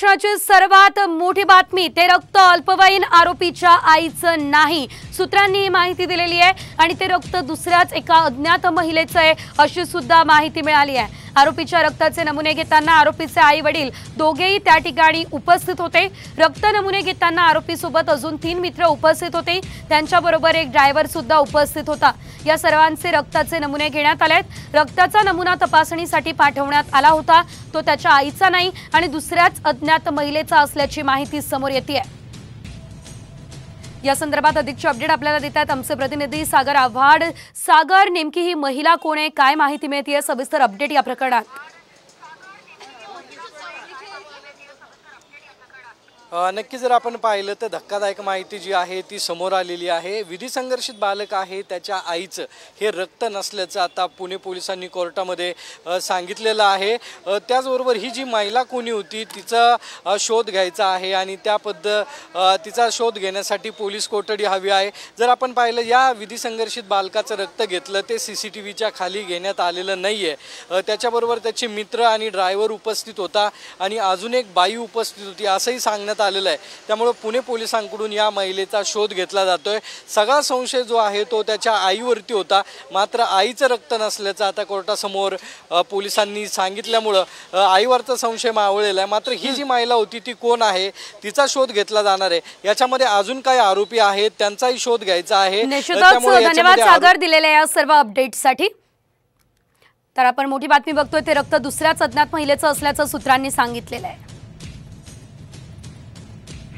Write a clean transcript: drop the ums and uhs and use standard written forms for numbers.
क्षणाची सर्वात मोठी बातमी ते रक्त अल्पवयीन आरोपीच्या आईचं नाही। सूत्रांनी ही माहिती दिलेली आहे आणि ते रक्त दुसऱ्याच एका अज्ञात महिलेचं आहे अशी सुद्धा माहिती मिळाली आहे। आरोपीच्या रक्ताचे नमुने घेताना आरोपीचे आई वडील दोघेही त्या ठिकाणी उपस्थित होते। रक्त नमुने घेताना आरोपी सोबत अजून 3 मित्र उपस्थित होते, त्यांच्याबरोबर एक ड्रायव्हर सुद्धा उपस्थित होता। या सर्वांचे रक्ताचे नमुने घेण्यात आलेत। रक्ताचा नमुना तपासणीसाठी पाठवण्यात आला होता, तो त्याच्या आईचा नाही आणि दुसऱ्याच अज्ञात महिलेचा असल्याची माहिती समोर येते आहे। या संदर्भात अधिकची अपडेट आपल्याला देतात आमचे प्रतिनिधी सागर आव्हाड। सागर, नेमकी ही महिला कोण आहे, काय माहिती मिळते, सविस्तर अपडेट या प्रकरणात? नक्की जर आपण पाहिलं तर धक्कादायक माहिती जी आहे ती समोर आलेली आहे। विधी संघर्षित बालक आहे, त्याच्या आईचं हे रक्त नसल्याचं आता पुणे पोलिसांनी कोर्टामध्ये सांगितलेलं आहे। त्याचबरोबर ही जी महिला कोणी होती तिचा शोध घ्यायचा आहे आणि तिचा शोध घेण्यासाठी पोलीस कोठडी हवी आहे। जर आपण पाहिलं या विधी संघर्षित बालकाचं रक्त घेतलं ते CCTVच्या खाली घेण्यात आलेलं नाही आहे। त्याच्याबरोबर त्याचे मित्र आणि ड्रायव्हर उपस्थित होता आणि अजून एक बाई उपस्थित होती असंही सांगण्यात आलेलं आहे। त्यामुळे पुणे पोलिसांकडून या महिलेचा शोध घेतला जातोय। सगळा संशय जो आहे तो त्याच्या आईवरती होता, मात्र आईचं रक्त नसल्याचं आता कोर्टासमोर पोलिसांनी सांगितल्यामुळं आईवरचा संशय मावळलेला आहे। मात्र ही जी महिला होती ती कोण आहे, तिचा शोध घेतला जाणार आहे। याच्यामध्ये अजून काही आरोपी आहेत त्यांचाही शोध घ्यायचा आहे। धन्यवाद सागर दिलेल्या या सर्व अपडेट्ससाठी। तर आपण मोठी बातमी बघतोय, ते रक्त दुसऱ्याच अज्ञात महिलेचं असल्याचं सूत्रांनी सांगितलेलं आहे।